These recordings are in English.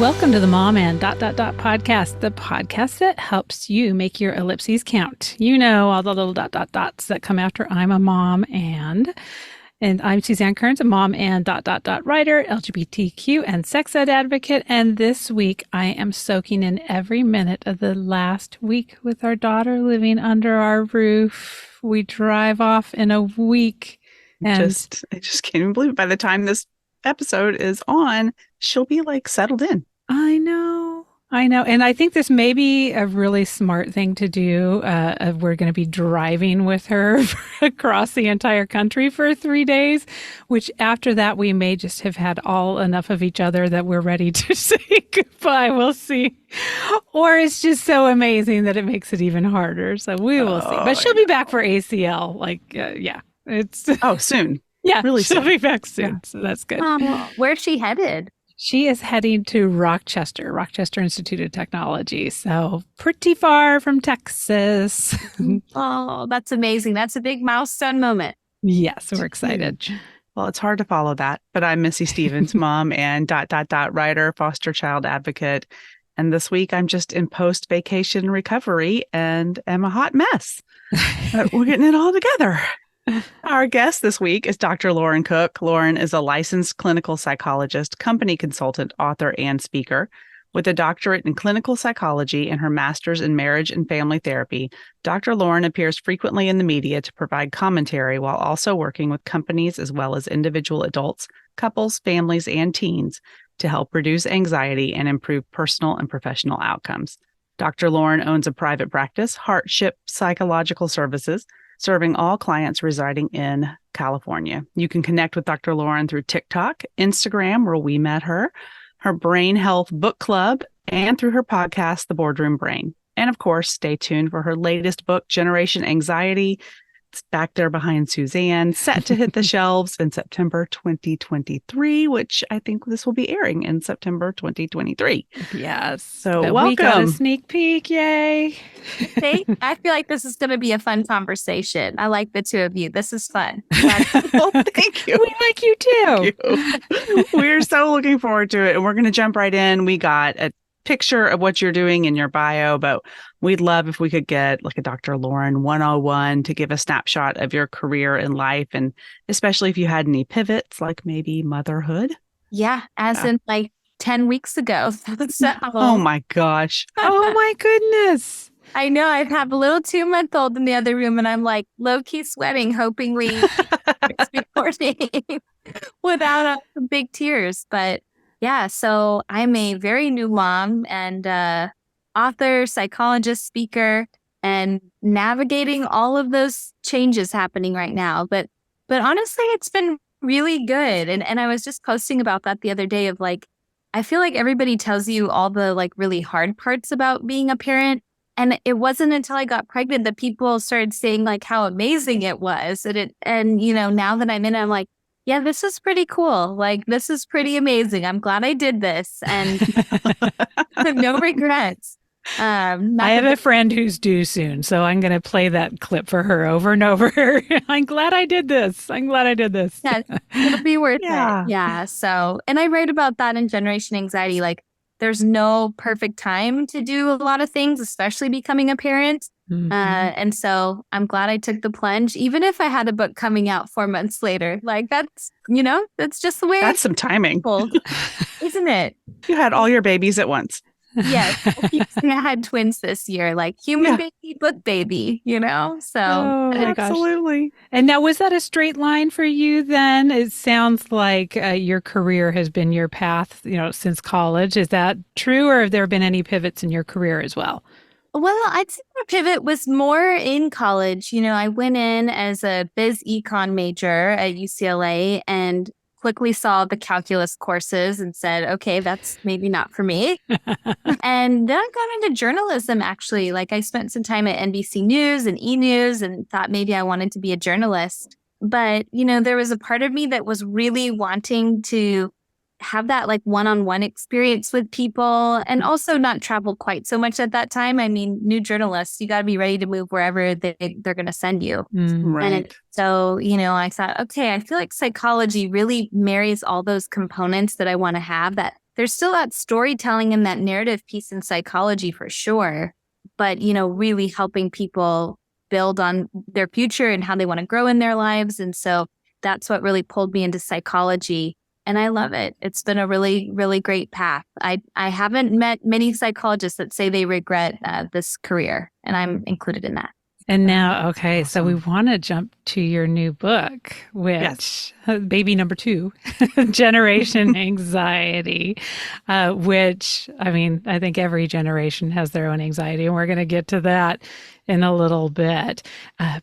Welcome to the Mom and podcast, the podcast that helps you make your ellipses count. You know, all the little dots that come after I'm a mom and I'm Suzanne Kearns, a mom and writer, LGBTQ and sex ed advocate. And this week I am soaking in every minute of the last week with our daughter living under our roof. We drive off in a week. And I just can't even believe it. By the time this episode is on, she'll be like settled in. I know. And I think this may be a really smart thing to do. We're going to be driving with her across the entire country for 3 days, which after that, we may just have had all enough of each other that we're ready to say goodbye. We'll see. Or it's just so amazing that it makes it even harder. So we will see. But she'll be back for ACL. Soon. Yeah, really she'll soon. Be back soon. Yeah. So that's good. Where's she headed? She is heading to Rochester Institute of Technology. So pretty far from Texas. Oh, that's amazing. That's a big milestone moment. Yes, we're excited. Well, it's hard to follow that, but I'm Missy Stevens, mom and writer, foster child advocate. And this week I'm just in post-vacation recovery and am a hot mess. We're getting it all together. Our guest this week is Dr. Lauren Cook. Lauren is a licensed clinical psychologist, company consultant, author, and speaker. With a doctorate in clinical psychology and her master's in marriage and family therapy, Dr. Lauren appears frequently in the media to provide commentary while also working with companies as well as individual adults, couples, families, and teens to help reduce anxiety and improve personal and professional outcomes. Dr. Lauren owns a private practice, Heartship Psychological Services, serving all clients residing in California. You can connect with Dr. Lauren through TikTok, Instagram, where we met her Brain Health Book Club, and through her podcast, The Boardroom Brain. And of course, stay tuned for her latest book, Generation Anxiety. It's back there behind Suzanne, set to hit the shelves in September 2023, which I think this will be airing in September 2023. Yes. So welcome. We got a sneak peek. Yay. I feel like this is going to be a fun conversation. I like the two of you. This is fun. Well, thank you. We like you too. Thank you. We're so looking forward to it. And we're going to jump right in. We got a picture of what you're doing in your bio, but we'd love if we could get like a Dr. Lauren 101 to give a snapshot of your career and life, and especially if you had any pivots, like maybe motherhood. Yeah, in like 10 weeks ago. Oh my gosh. Oh my goodness. I know. I have a little 2-month-old in the other room, and I'm like low-key sweating, hoping we recording without big tears. But yeah, so I'm a very new mom and author, psychologist, speaker, and navigating all of those changes happening right now. But honestly, it's been really good. And I was just posting about that the other day of like, I feel like everybody tells you all the like really hard parts about being a parent. And it wasn't until I got pregnant that people started saying like how amazing it was. And you know, now that I'm in it, I'm like, yeah, this is pretty cool. Like, this is pretty amazing. I'm glad I did this. And no regrets. I have a friend who's due soon, so I'm going to play that clip for her over and over. I'm glad I did this. Yeah, it'll be worth it. Yeah. So, and I write about that in Generation Anxiety. Like, there's no perfect time to do a lot of things, especially becoming a parent. Mm-hmm. And so I'm glad I took the plunge, even if I had a book coming out 4 months later. Like that's just the way. That's some timing, isn't it? You had all your babies at once. Yes. I had twins this year, like human baby, book baby, So absolutely. And now, was that a straight line for you then? It sounds like your career has been your path, since college. Is that true, or have there been any pivots in your career as well? Well, I'd say my pivot was more in college. I went in as a biz econ major at UCLA and quickly saw the calculus courses and said, okay, that's maybe not for me. And then I got into journalism, actually. Like I spent some time at NBC News and E! News and thought maybe I wanted to be a journalist. But, there was a part of me that was really wanting to have that like one-on-one experience with people and also not travel quite so much at that time. I mean, new journalists, you got to be ready to move wherever they're going to send you. Right. And so, I thought, okay, I feel like psychology really marries all those components that I want to have, that there's still that storytelling and that narrative piece in psychology for sure. But, really helping people build on their future and how they want to grow in their lives. And so that's what really pulled me into psychology. And I love it. It's been a really, really great path. I haven't met many psychologists that say they regret this career, and I'm included in that. And now, okay, so we want to jump to your new book, which baby number 2, Generation Anxiety, which, I mean, I think every generation has their own anxiety, and we're going to get to that in a little bit.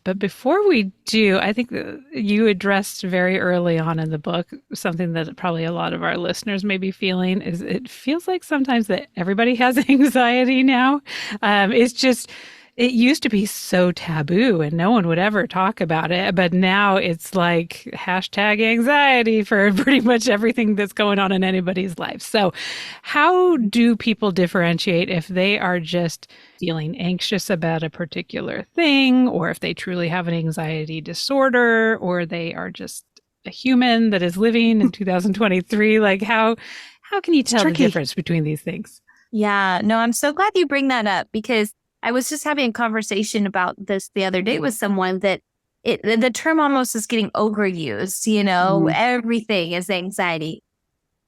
But before we do, I think you addressed very early on in the book something that probably a lot of our listeners may be feeling is it feels like sometimes that everybody has anxiety now. It's just... It used to be so taboo and no one would ever talk about it. But now it's like hashtag anxiety for pretty much everything that's going on in anybody's life. So how do people differentiate if they are just feeling anxious about a particular thing, or if they truly have an anxiety disorder, or they are just a human that is living in 2023? Like how can you tell the difference between these things? Yeah, no, I'm so glad you bring that up, because I was just having a conversation about this the other day with someone that the term almost is getting overused, everything is anxiety.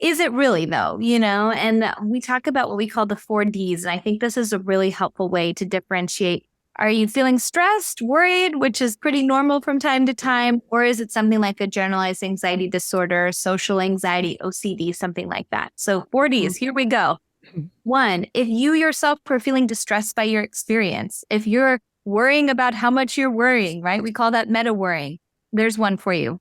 Is it really though, And we talk about what we call the 4 Ds. And I think this is a really helpful way to differentiate. Are you feeling stressed, worried, which is pretty normal from time to time? Or is it something like a generalized anxiety disorder, social anxiety, OCD, something like that? So 4 Ds, here we go. 1, if you yourself are feeling distressed by your experience, if you're worrying about how much you're worrying, right? We call that meta worrying. There's one for you.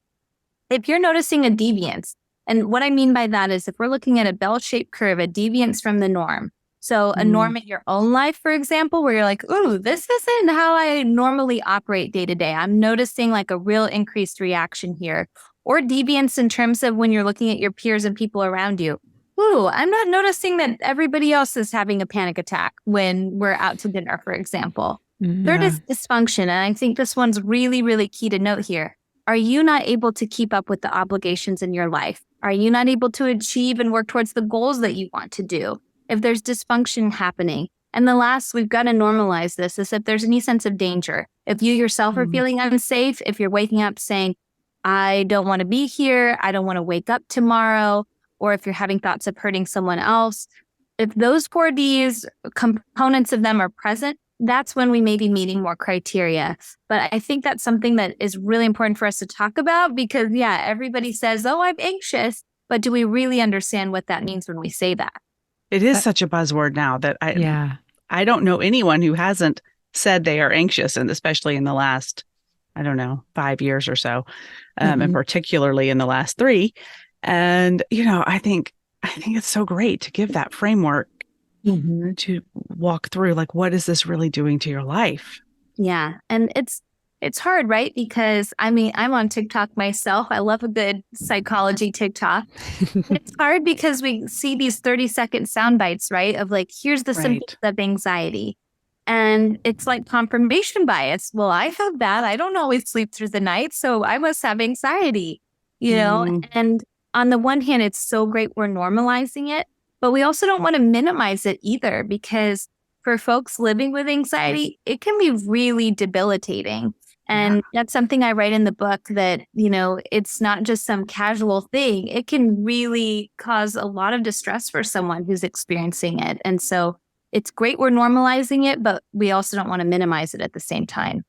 If you're noticing a deviance, and what I mean by that is if we're looking at a bell-shaped curve, a deviance from the norm. So a norm in your own life, for example, where you're like, ooh, this isn't how I normally operate day to day. I'm noticing like a real increased reaction here. Or deviance in terms of when you're looking at your peers and people around you. Ooh, I'm not noticing that everybody else is having a panic attack when we're out to dinner, for example. Mm-hmm. Third is dysfunction. And I think this one's really, really key to note here. Are you not able to keep up with the obligations in your life? Are you not able to achieve and work towards the goals that you want to do? If there's dysfunction happening. And the last, we've got to normalize this, is if there's any sense of danger. If you yourself are feeling unsafe, if you're waking up saying, I don't want to be here, I don't want to wake up tomorrow, or if you're having thoughts of hurting someone else, if those 4 Ds, components of them are present, that's when we may be meeting more criteria. But I think that's something that is really important for us to talk about because, everybody says, oh, I'm anxious. But do we really understand what that means when we say that? It is such a buzzword now that I don't know anyone who hasn't said they are anxious, and especially in the last, 5 years or so, and particularly in the last 3. And, I think it's so great to give that framework to walk through, like, what is this really doing to your life? Yeah. And it's hard, right? Because I'm on TikTok myself. I love a good psychology TikTok. It's hard because we see these 30-second sound bites, right? Of like, here's the symptoms of anxiety. And it's like confirmation bias. Well, I have that. I don't always sleep through the night, so I must have anxiety, And on the one hand, it's so great we're normalizing it, but we also don't want to minimize it either, because for folks living with anxiety, it can be really debilitating. And that's something I write in the book that, it's not just some casual thing. It can really cause a lot of distress for someone who's experiencing it. And so it's great we're normalizing it, but we also don't want to minimize it at the same time.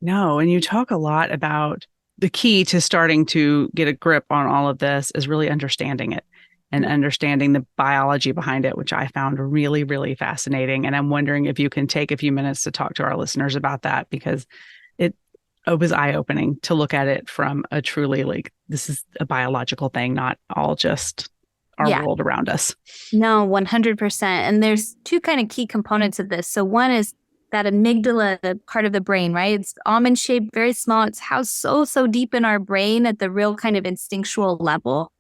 No, and you talk a lot about the key to starting to get a grip on all of this is really understanding it and understanding the biology behind it, which I found really, really fascinating. And I'm wondering if you can take a few minutes to talk to our listeners about that, because it was eye-opening to look at it from a truly, like, this is a biological thing, not all just our world around us. No, 100%. And there's 2 kind of key components of this. So one is that amygdala part of the brain, right? It's almond shaped, very small. It's housed so deep in our brain at the real kind of instinctual level.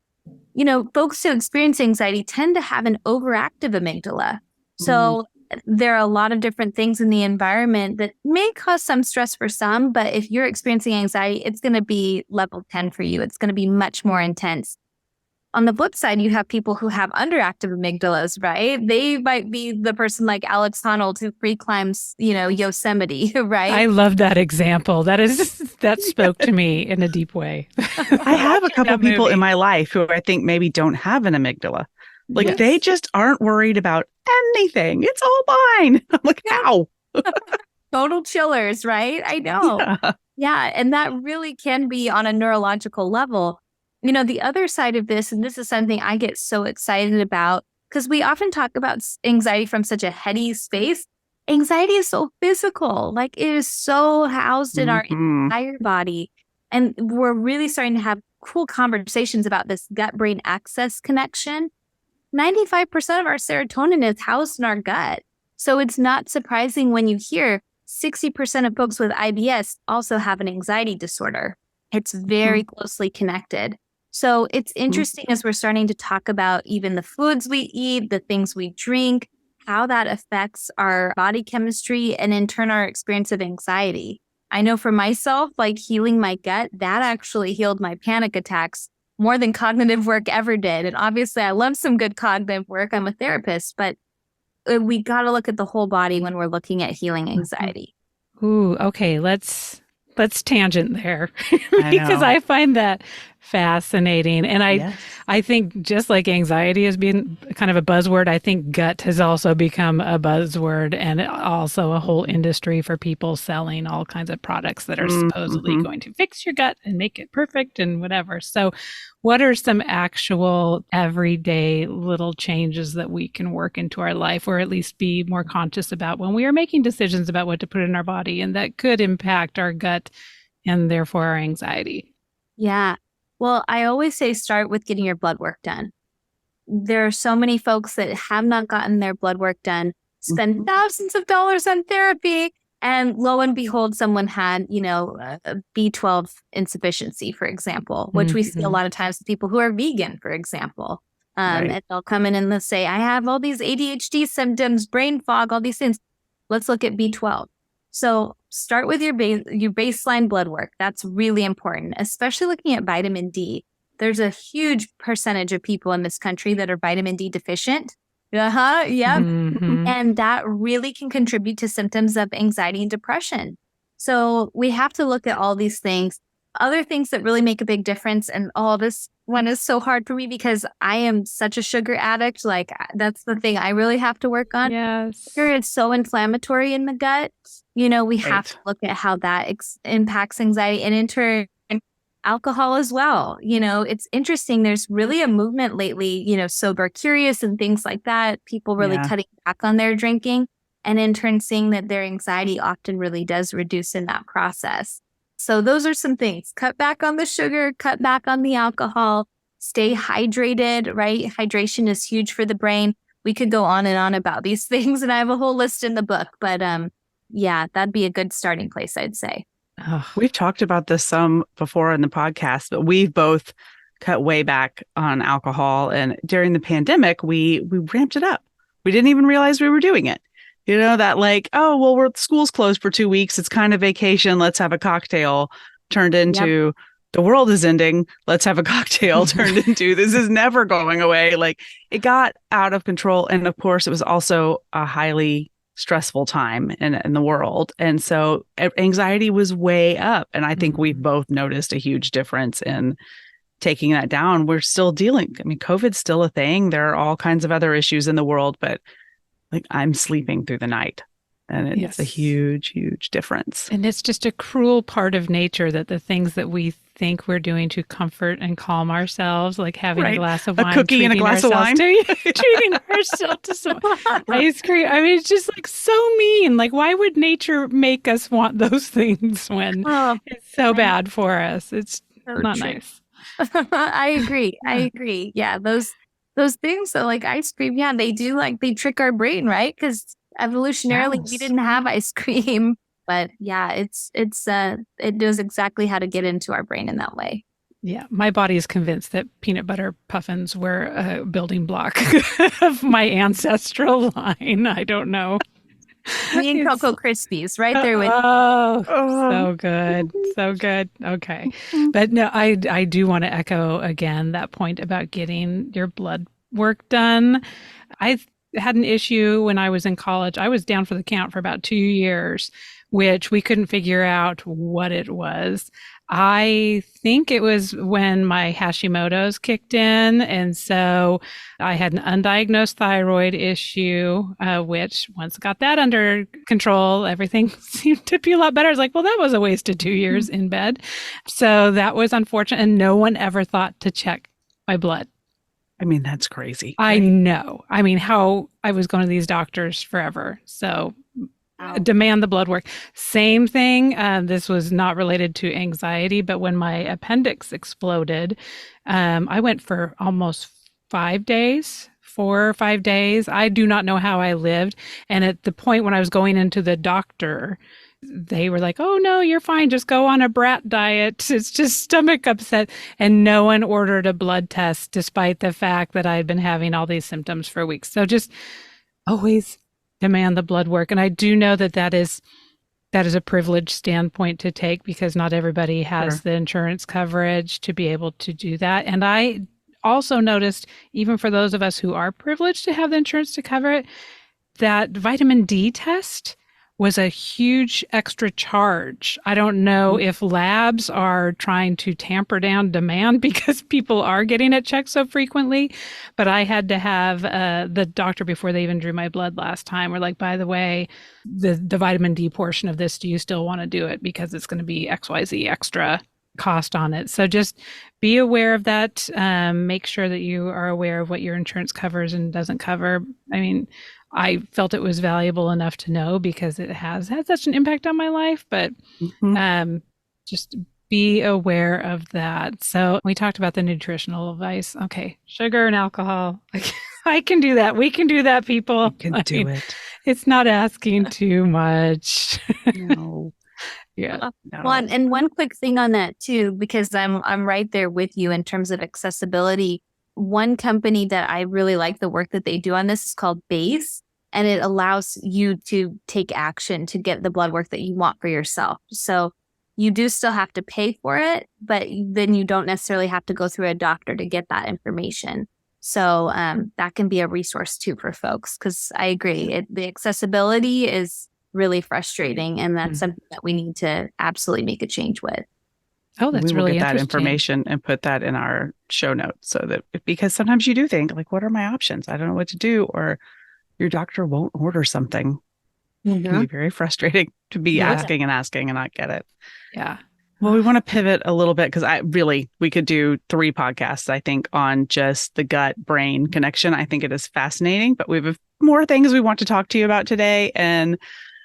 Folks who experience anxiety tend to have an overactive amygdala. So there are a lot of different things in the environment that may cause some stress for some, but if you're experiencing anxiety, it's going to be level 10 for you. It's going to be much more intense. on the flip side, you have people who have underactive amygdalas, right? They might be the person like Alex Honnold who free climbs, Yosemite, right? I love that example. That spoke to me in a deep way. I have a couple people in my life who I think maybe don't have an amygdala. Like Yes. they just aren't worried about anything. It's all fine. I'm like, how? Total chillers, right? I know. Yeah. And that really can be on a neurological level. The other side of this, and this is something I get so excited about, because we often talk about anxiety from such a heady space. Anxiety is so physical, like it is so housed in our entire body. And we're really starting to have cool conversations about this gut-brain axis connection. 95% of our serotonin is housed in our gut. So it's not surprising when you hear 60% of folks with IBS also have an anxiety disorder. It's very closely connected. So it's interesting as we're starting to talk about even the foods we eat, the things we drink, how that affects our body chemistry and in turn our experience of anxiety. I know for myself, like healing my gut, that actually healed my panic attacks more than cognitive work ever did. And obviously I love some good cognitive work. I'm a therapist, but we got to look at the whole body when we're looking at healing anxiety. Ooh, okay. Let's tangent there because I find that fascinating. And I think just like anxiety has been kind of a buzzword, I think gut has also become a buzzword and also a whole industry for people selling all kinds of products that are supposedly going to fix your gut and make it perfect and whatever. So what are some actual everyday little changes that we can work into our life or at least be more conscious about when we are making decisions about what to put in our body and that could impact our gut and therefore our anxiety? Yeah. Well, I always say start with getting your blood work done. There are so many folks that have not gotten their blood work done, spend thousands of dollars on therapy, and lo and behold, someone had, a B12 insufficiency, for example, which we see a lot of times with people who are vegan, for example. And they'll come in and they'll say, I have all these ADHD symptoms, brain fog, all these things. Let's look at B12. So start with your baseline blood work. That's really important, especially looking at vitamin D. There's a huge percentage of people in this country that are vitamin D deficient. Yep. And that really can contribute to symptoms of anxiety and depression. So we have to look at all these things. Other things that really make a big difference, and this one is so hard for me because I am such a sugar addict. Like that's the thing I really have to work on. Yes. Sugar is so inflammatory in the gut. We have to look at how that impacts anxiety and in turn alcohol as well. It's interesting. There's really a movement lately, sober curious and things like that. People really cutting back on their drinking and in turn seeing that their anxiety often really does reduce in that process. So those are some things. Cut back on the sugar, cut back on the alcohol, stay hydrated, right? Hydration is huge for the brain. We could go on and on about these things and I have a whole list in the book, but that'd be a good starting place, I'd say. We've talked about this some before in the podcast, but we've both cut way back on alcohol. And during the pandemic, we ramped it up. We didn't even realize we were doing it. That like, school's closed for 2 weeks. It's kind of vacation. Let's have a cocktail turned into the world is ending. Let's have a cocktail turned into this is never going away. Like it got out of control. And of course, it was also a highly stressful time in the world. And so anxiety was way up. And I think we've both noticed a huge difference in taking that down. We're still dealing. I mean, COVID's still a thing. There are all kinds of other issues in the world, but like I'm sleeping through the night and it's a huge, huge difference. And it's just a cruel part of nature that the things that we think we're doing to comfort and calm ourselves, like having a glass of wine, a cookie and a glass of wine, treating ourselves to some ice cream. I mean, it's just like so mean. Like, why would nature make us want those things when it's so bad for us? It's not nice. I agree. Yeah, those things, so like ice cream, they do they trick our brain, right? Because evolutionarily we didn't have ice cream, but it knows exactly how to get into our brain in that way. Yeah, my body is convinced that peanut butter puffins were a building block of my ancestral line. I don't know. Me and It's- Cocoa Krispies right there with Oh, Oh. so good. So good. Okay. But no, I do want to echo again that point about getting your blood work done. I had an issue when I was in college. I was down for the count for about 2 years, which we couldn't figure out what it was. I think it was when my Hashimoto's kicked in. And so I had an undiagnosed thyroid issue, which once I got that under control, everything seemed to be a lot better. I was like, well, that was a wasted 2 years in bed. So that was unfortunate. And no one ever thought to check my blood. I mean, that's crazy. I know. I mean, how I was going to these doctors forever. So demand the blood work. Same thing. This was not related to anxiety, but when my appendix exploded, I went for almost 5 days, 4 or 5 days. I do not know how I lived. And at the point when I was going into the doctor, they were like, oh, no, you're fine. Just go on a brat diet. It's just stomach upset. And no one ordered a blood test, despite the fact that I had been having all these symptoms for weeks. So just always demand the blood work. And I do know that that is a privileged standpoint to take because not everybody has the insurance coverage to be able to do that. And I also noticed, even for those of us who are privileged to have the insurance to cover it, that vitamin D test was a huge extra charge. I don't know if labs are trying to tamper down demand because people are getting it checked so frequently, but I had to have the doctor before they even drew my blood last time. We're like, by the way, the vitamin D portion of this, do you still want to do it? Because it's going to be XYZ extra cost on it. So just be aware of that. Make sure that you are aware of what your insurance covers and doesn't cover. I mean, I felt it was valuable enough to know because it has had such an impact on my life, but just be aware of that. So we talked about the nutritional advice. Okay, sugar and alcohol. I can do that. We can do that, people. You can do it. It's not asking too much. No. Yeah. No. One quick thing on that too, because I'm right there with you in terms of accessibility. One company that I really like the work that they do on this is called Base, and it allows you to take action to get the blood work that you want for yourself. So you do still have to pay for it, but then you don't necessarily have to go through a doctor to get that information. So that can be a resource too for folks, because I agree, the accessibility is really frustrating, and that's something that we need to absolutely make a change with. Oh, that's we will really get that interesting. information and put that in our show notes so that, because sometimes you do think like, what are my options? I don't know what to do, or your doctor won't order something. It can be very frustrating to be asking and not get it. Yeah. Well, we want to pivot a little bit because we could do 3 podcasts, I think, on just the gut-brain connection. I think it is fascinating, but we have more things we want to talk to you about today. And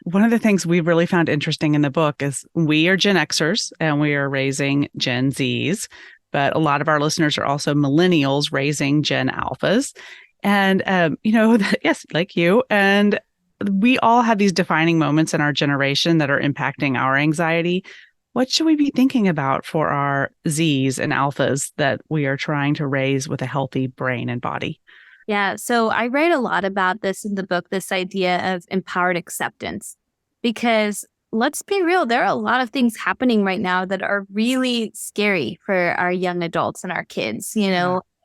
one of the things we really found interesting in the book is we are Gen Xers and we are raising Gen Zs, but a lot of our listeners are also millennials raising Gen Alphas. And, yes, like you. And we all have these defining moments in our generation that are impacting our anxiety. What should we be thinking about for our Zs and Alphas that we are trying to raise with a healthy brain and body? Yeah, so I write a lot about this in the book, this idea of empowered acceptance, because let's be real, there are a lot of things happening right now that are really scary for our young adults and our kids.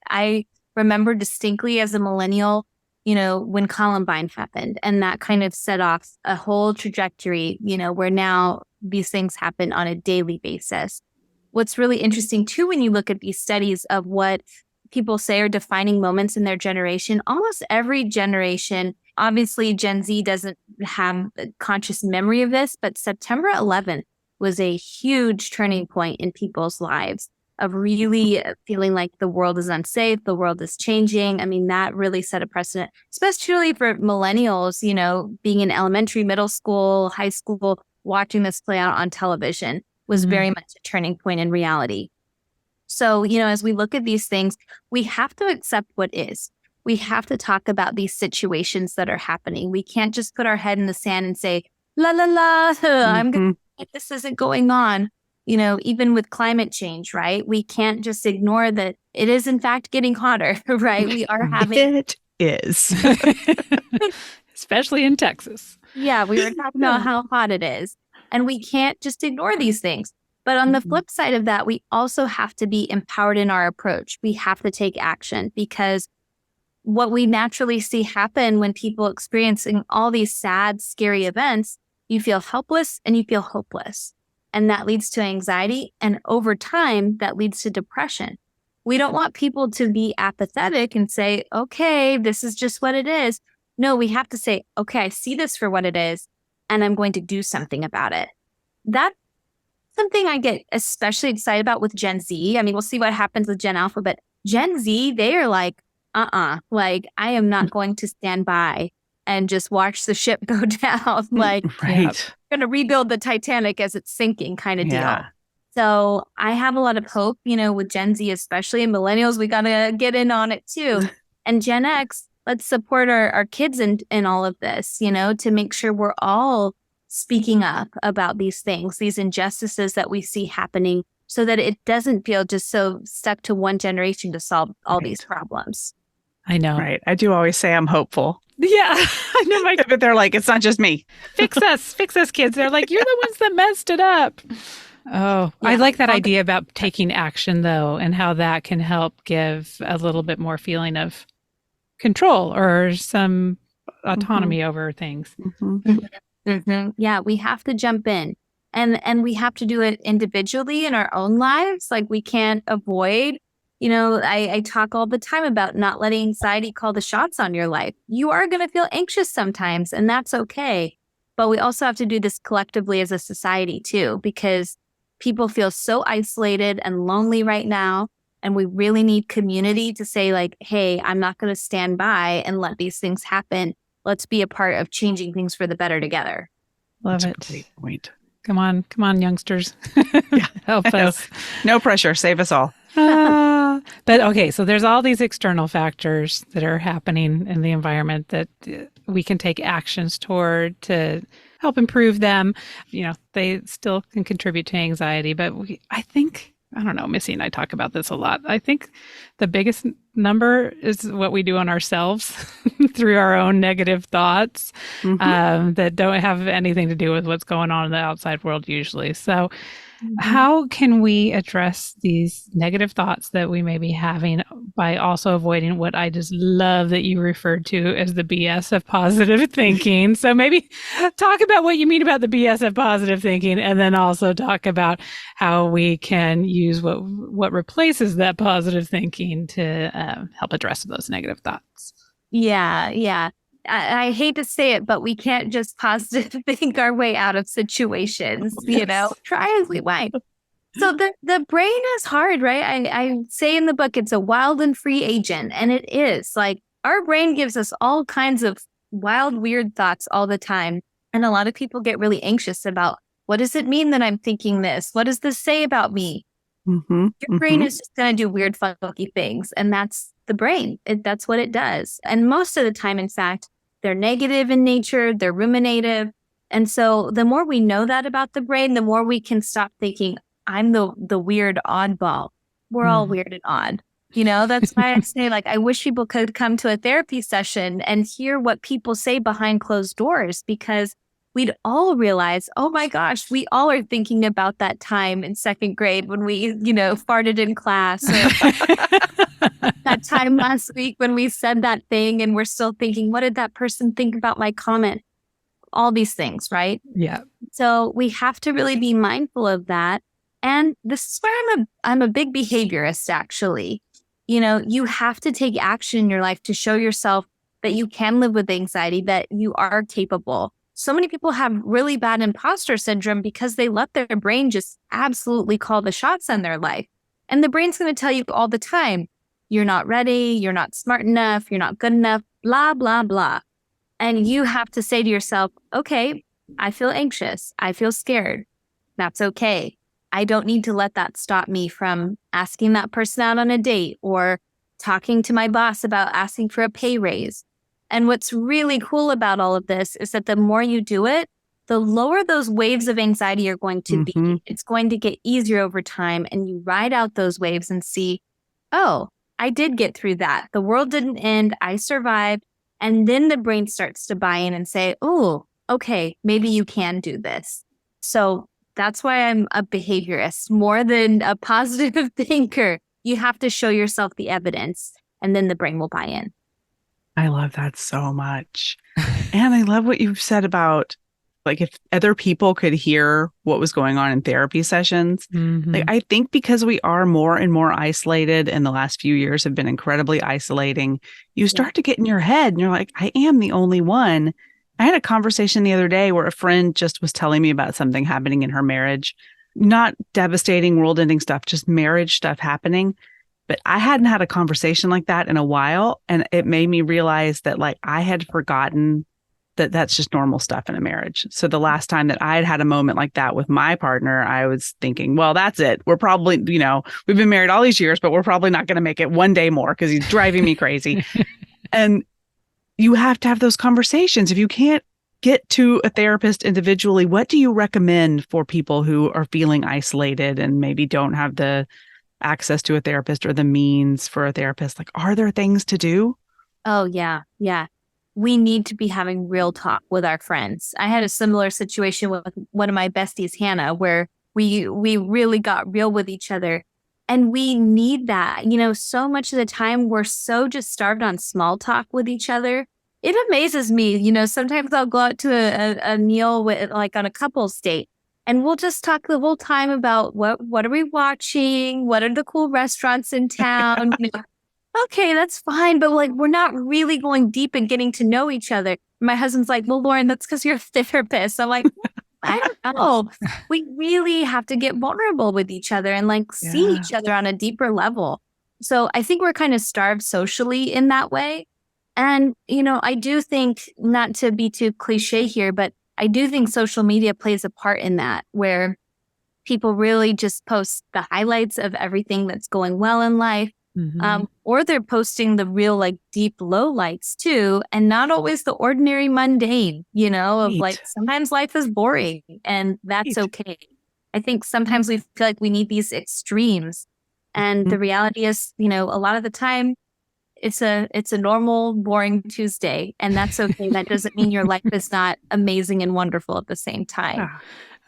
I remember distinctly as a millennial, when Columbine happened, and that kind of set off a whole trajectory, where now these things happen on a daily basis. What's really interesting too, when you look at these studies of what people say are defining moments in their generation, almost every generation, obviously Gen Z doesn't have a conscious memory of this, but September 11th was a huge turning point in people's lives of really feeling like the world is unsafe, the world is changing. I mean, that really set a precedent, especially for millennials, being in elementary, middle school, high school, watching this play out on television was very much a turning point in reality. So, as we look at these things, we have to accept what is. We have to talk about these situations that are happening. We can't just put our head in the sand and say, la, la, la, I'm going to, this isn't going on. Even with climate change, right? We can't just ignore that it is in fact getting hotter, right? We are having... It is. especially in Texas. Yeah, we were talking about how hot it is. And we can't just ignore these things. But on the flip side of that, we also have to be empowered in our approach. We have to take action, because what we naturally see happen when people experiencing all these sad, scary events, you feel helpless and you feel hopeless. And that leads to anxiety. And over time, that leads to depression. We don't want people to be apathetic and say, okay, this is just what it is. No, we have to say, okay, I see this for what it is, and I'm going to do something about it. That's something I get especially excited about with Gen Z. I mean, we'll see what happens with Gen Alpha, but Gen Z, they are like, like, I am not going to stand by and just watch the ship go down. Like, right. I'm going to rebuild the Titanic as it's sinking kind of deal. Yeah. So I have a lot of hope, with Gen Z especially, and millennials, we got to get in on it too. And Gen X, let's support our kids in all of this, to make sure we're all speaking up about these things, these injustices that we see happening, so that it doesn't feel just so stuck to one generation to solve all these problems. I know. Right. I do always say I'm hopeful. Yeah. I know. But they're like, it's not just me. Fix us, kids. They're like, you're the ones that messed it up. Oh, yeah. I like that idea about taking action, though, and how that can help give a little bit more feeling of control or some autonomy over things. Yeah, we have to jump in, and we have to do it individually in our own lives. Like, we can't avoid, I talk all the time about not letting anxiety call the shots on your life. You are going to feel anxious sometimes, and that's okay. But we also have to do this collectively as a society too, because people feel so isolated and lonely right now. And we really need community to say, like, hey, I'm not going to stand by and let these things happen. Let's be a part of changing things for the better together. Love That's it. a great point. Come on, youngsters. Help us. No pressure. Save us all. But okay, so there's all these external factors that are happening in the environment that we can take actions toward to help improve them. They still can contribute to anxiety, but I don't know, Missy and I talk about this a lot. I think the biggest number is what we do on ourselves through our own negative thoughts that don't have anything to do with what's going on in the outside world usually. So how can we address these negative thoughts that we may be having by also avoiding what I just love that you referred to as the BS of positive thinking? So maybe talk about what you mean about the BS of positive thinking, and then also talk about how we can use what replaces that positive thinking to help address those negative thoughts. Yeah. I hate to say it, but we can't just positive think our way out of situations, try as we might. So the brain is hard, right? I say in the book, it's a wild and free agent. And it is. Like, our brain gives us all kinds of wild, weird thoughts all the time. And a lot of people get really anxious about, what does it mean that I'm thinking this? What does this say about me? Your brain is just going to do weird, funky things. And that's the brain. That's what it does. And most of the time, in fact, they're negative in nature, they're ruminative. And so the more we know that about the brain, the more we can stop thinking, I'm the weird oddball. We're all weird and odd. That's why I say, like, I wish people could come to a therapy session and hear what people say behind closed doors, because we'd all realize, oh my gosh, we all are thinking about that time in second grade when we, farted in class, or that time last week when we said that thing and we're still thinking, what did that person think about my comment? All these things, right? Yeah. So we have to really be mindful of that. And this is where I'm a big behaviorist, actually. You have to take action in your life to show yourself that you can live with anxiety, that you are capable. So many people have really bad imposter syndrome because they let their brain just absolutely call the shots on their life. And the brain's going to tell you all the time, you're not ready, you're not smart enough, you're not good enough, blah, blah, blah. And you have to say to yourself, okay, I feel anxious, I feel scared. That's okay. I don't need to let that stop me from asking that person out on a date or talking to my boss about asking for a pay raise. And what's really cool about all of this is that the more you do it, the lower those waves of anxiety are going to be. It's going to get easier over time, and you ride out those waves and see, oh, I did get through that. The world didn't end. I survived. And then the brain starts to buy in and say, oh, okay, maybe you can do this. So that's why I'm a behaviorist more than a positive thinker. You have to show yourself the evidence and then the brain will buy in. I love that so much. And I love what you've said about like if other people could hear what was going on in therapy sessions. Like I think because we are more and more isolated and the last few years have been incredibly isolating, you start to get in your head and you're like, I am the only one. I had a conversation the other day where a friend just was telling me about something happening in her marriage, not devastating world-ending stuff, just marriage stuff happening. But I hadn't had a conversation like that in a while. And it made me realize that like I had forgotten that that's just normal stuff in a marriage. So the last time that I had a moment like that with my partner, I was thinking, well, that's it. We're probably, we've been married all these years, but we're probably not going to make it one day more because he's driving me crazy. And you have to have those conversations. If you can't get to a therapist individually, what do you recommend for people who are feeling isolated and maybe don't have the access to a therapist or the means for a therapist? Like, are there things to do? Oh, yeah. Yeah. We need to be having real talk with our friends. I had a similar situation with one of my besties, Hannah, where we really got real with each other. And we need that. So much of the time we're so just starved on small talk with each other. It amazes me. Sometimes I'll go out to a meal with like on a couple's date and we'll just talk the whole time about what are we watching? What are the cool restaurants in town? Okay, that's fine. But like, we're not really going deep and getting to know each other. My husband's like, well, Lauren, that's because you're a therapist. I'm like, I don't know. We really have to get vulnerable with each other and like see each other on a deeper level. So I think we're kind of starved socially in that way. And, I do think, not to be too cliche here, but I do think social media plays a part in that, where people really just post the highlights of everything that's going well in life. Or they're posting the real like deep lowlights too, and not always the ordinary mundane, of like sometimes life is boring and that's okay. I think sometimes we feel like we need these extremes, and the reality is, a lot of the time it's a normal boring Tuesday, and that's okay. That doesn't mean your life is not amazing and wonderful at the same time.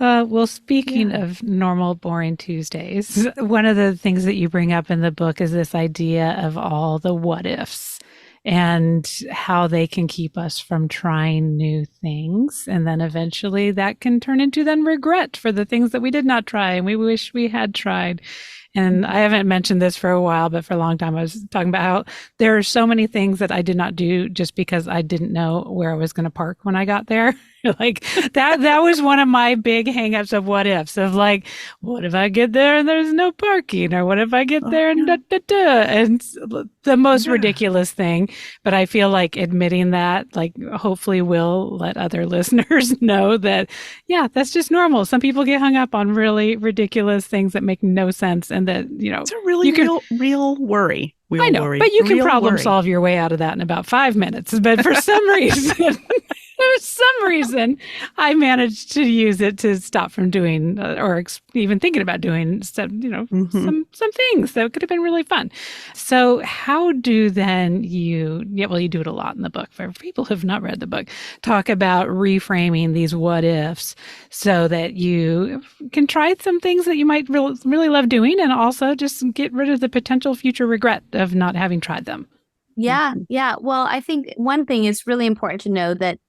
Well, speaking of normal, boring Tuesdays, one of the things that you bring up in the book is this idea of all the what ifs and how they can keep us from trying new things. And then eventually that can turn into then regret for the things that we did not try and we wish we had tried. And I haven't mentioned this for a while, but for a long time I was talking about how there are so many things that I did not do just because I didn't know where I was going to park when I got there. Like that was one of my big hangups of what ifs, of like, what if I get there and there's no parking, or what if I get there and and the most ridiculous thing. But I feel like admitting that, like, hopefully will let other listeners know that, that's just normal. Some people get hung up on really ridiculous things that make no sense, and that, it's a really real worry. I know, but you can problem solve your way out of that in about 5 minutes. But for some reason, I managed to use it to stop from doing or even thinking about doing some things that could have been really fun. So how do then you do it a lot in the book. For people who have not read the book, talk about reframing these what ifs so that you can try some things that you might really love doing, and also just get rid of the potential future regret of not having tried them. Yeah. Well, I think one thing is really important to know that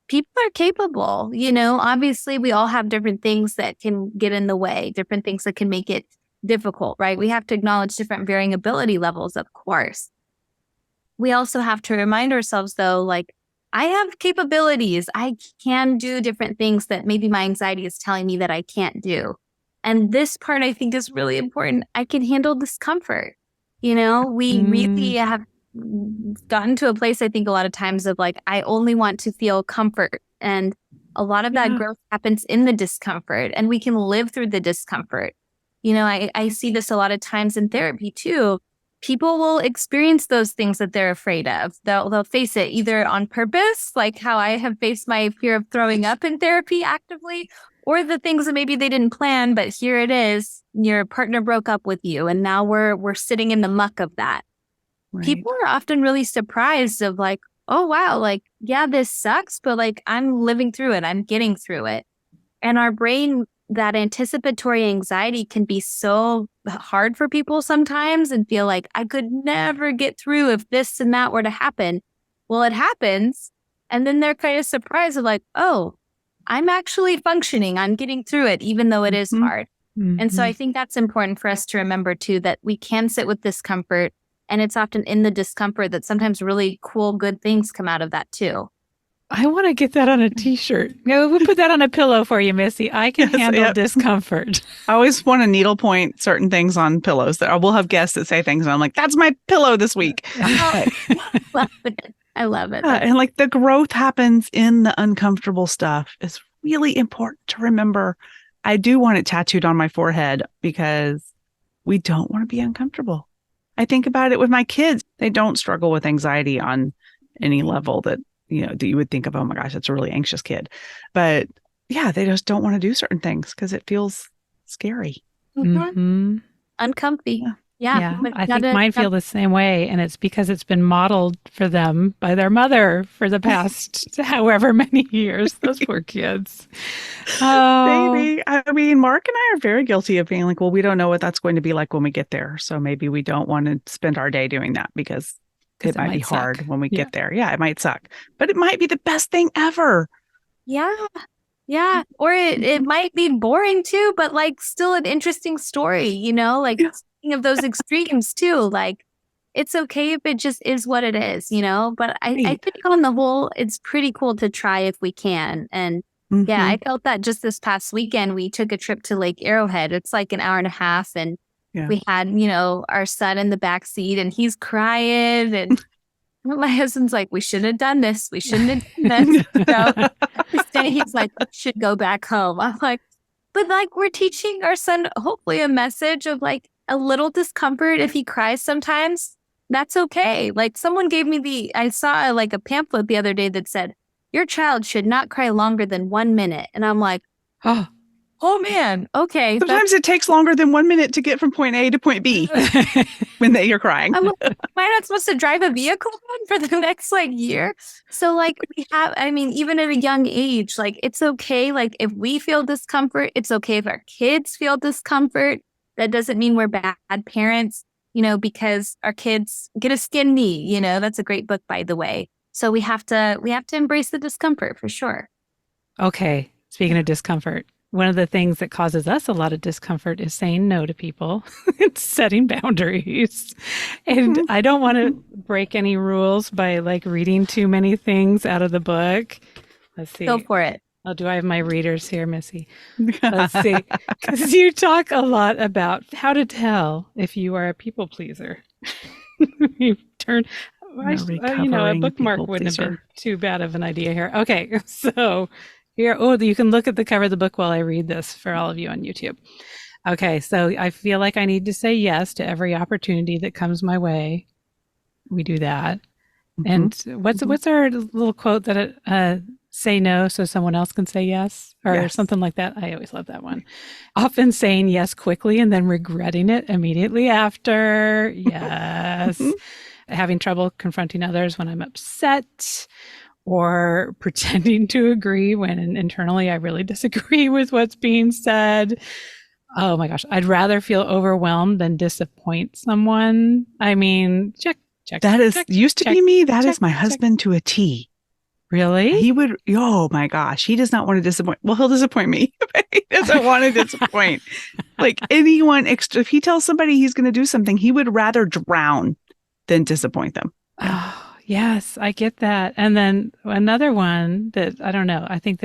people are capable. Obviously we all have different things that can get in the way, different things that can make it difficult, right? We have to acknowledge different varying ability levels, of course. We also have to remind ourselves, though, like, I have capabilities. I can do different things that maybe my anxiety is telling me that I can't do. And this part, I think, is really important. I can handle discomfort. We really have gotten to a place, I think, a lot of times of like, I only want to feel comfort. And a lot of that growth happens in the discomfort, and we can live through the discomfort. I see this a lot of times in therapy too. People will experience those things that they're afraid of. They'll face it either on purpose, like how I have faced my fear of throwing up in therapy actively, or the things that maybe they didn't plan, but here it is. Your partner broke up with you, and now we're sitting in the muck of that. Right. People are often really surprised of like, oh, wow, like, yeah, this sucks, but like, I'm living through it. I'm getting through it. And our brain, that anticipatory anxiety can be so hard for people sometimes and feel like I could never get through if this and that were to happen. Well, it happens. And then they're kind of surprised of like, oh, I'm actually functioning. I'm getting through it, even though it is hard. And so I think that's important for us to remember too, that we can sit with discomfort. And it's often in the discomfort that sometimes really cool, good things come out of that too. I want to get that on a t-shirt. We'll put that on a pillow for you, Missy. I can handle discomfort. I always want to needlepoint certain things on pillows. That we'll have guests that say things, and I'm like, that's my pillow this week. I love it. And like the growth happens in the uncomfortable stuff. It's really important to remember. I do want it tattooed on my forehead because we don't want to be uncomfortable. I think about it with my kids. They don't struggle with anxiety on any level that you would think of, oh my gosh, that's a really anxious kid. But yeah, they just don't want to do certain things because it feels scary. Uncomfy. Yeah. I think mine feel the same way. And it's because it's been modeled for them by their mother for the past however many years. Those poor kids. Oh, Maybe. I mean, Mark and I are very guilty of being like, well, we don't know what that's going to be like when we get there. So maybe we don't want to spend our day doing that because it might be hard when we get there. Yeah, it might suck, but it might be the best thing ever. Yeah. Yeah. Or it might be boring too, but like still an interesting story, like speaking of those extremes too, like it's okay if it just is what it is, but I think on the whole, it's pretty cool to try if we can. And yeah, I felt that just this past weekend, we took a trip to Lake Arrowhead. It's like an hour and a half and we had, our son in the back seat and he's crying and my husband's like, we shouldn't have done this. We shouldn't have done this. So he's like, should go back home. I'm like, but like we're teaching our son hopefully a message of like a little discomfort if he cries sometimes. That's okay. Like someone gave me I saw like a pamphlet the other day that said, your child should not cry longer than 1 minute. And I'm like, oh man, okay. Sometimes it takes longer than 1 minute to get from point A to point B when you're crying. Am I not supposed to drive a vehicle for the next year? So we have, even at a young age, it's okay. Like if we feel discomfort, it's okay if our kids feel discomfort. That doesn't mean we're bad parents, because our kids get a skin knee, that's a great book, by the way. So we have to embrace the discomfort for sure. Okay. Speaking of discomfort, one of the things that causes us a lot of discomfort is saying no to people. It's setting boundaries. And I don't want to break any rules by reading too many things out of the book. Let's see. Go for it. Oh, do I have my readers here, Missy? Let's see. Because you talk a lot about how to tell if you are a people pleaser. You turn, a bookmark wouldn't have been too bad of an idea here. Okay, so here, you can look at the cover of the book while I read this for all of you on YouTube. Okay, so I feel like I need to say yes to every opportunity that comes my way. We do that. And what's our little quote that say no so someone else can say yes, or something like that? I always love that one. Often saying yes quickly and then regretting it immediately after. Yes. Having trouble confronting others when I'm upset, or pretending to agree when internally I really disagree with what's being said. Oh my gosh, I'd rather feel overwhelmed than disappoint someone. Check. That used to be me. That is my husband to a T. Really? He would, oh my gosh, he does not want to disappoint. Well, he'll disappoint me, but he doesn't want to disappoint. Anyone, if he tells somebody he's going to do something, he would rather drown than disappoint them. Oh, yes, I get that. And then another one that I don't know, I think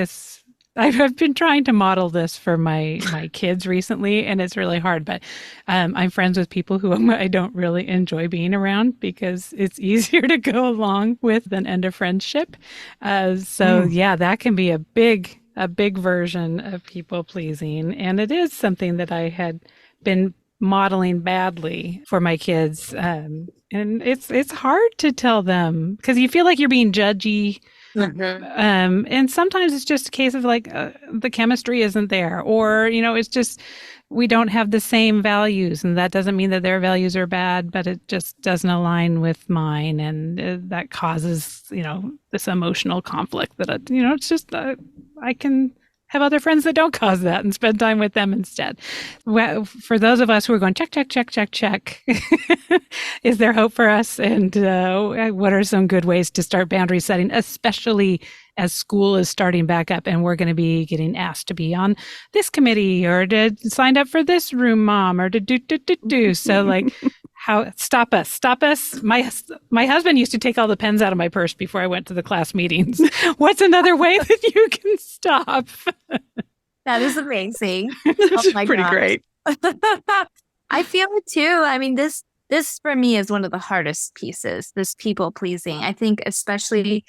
I've been trying to model this for my kids recently, and it's really hard. But I'm friends with people who I don't really enjoy being around because it's easier to go along with than end a friendship. That can be a big version of people pleasing, and it is something that I had been modeling badly for my kids. And it's hard to tell them because you feel like you're being judgy And sometimes it's just a case of like the chemistry isn't there, or, it's just we don't have the same values. And that doesn't mean that their values are bad, but it just doesn't align with mine. And that causes, this emotional conflict that, it's just, I can have other friends that don't cause that and spend time with them instead. Well, for those of us who are going, check, check, check, check, check, is there hope for us? And what are some good ways to start boundary setting, especially as school is starting back up and we're going to be getting asked to be on this committee or to sign up for this room, mom, or to do. So like, stop us. My husband used to take all the pens out of my purse before I went to the class meetings. What's another way that you can stop? That is amazing. It's pretty great. I feel it too. I mean, this for me is one of the hardest pieces, this people pleasing. I think especially,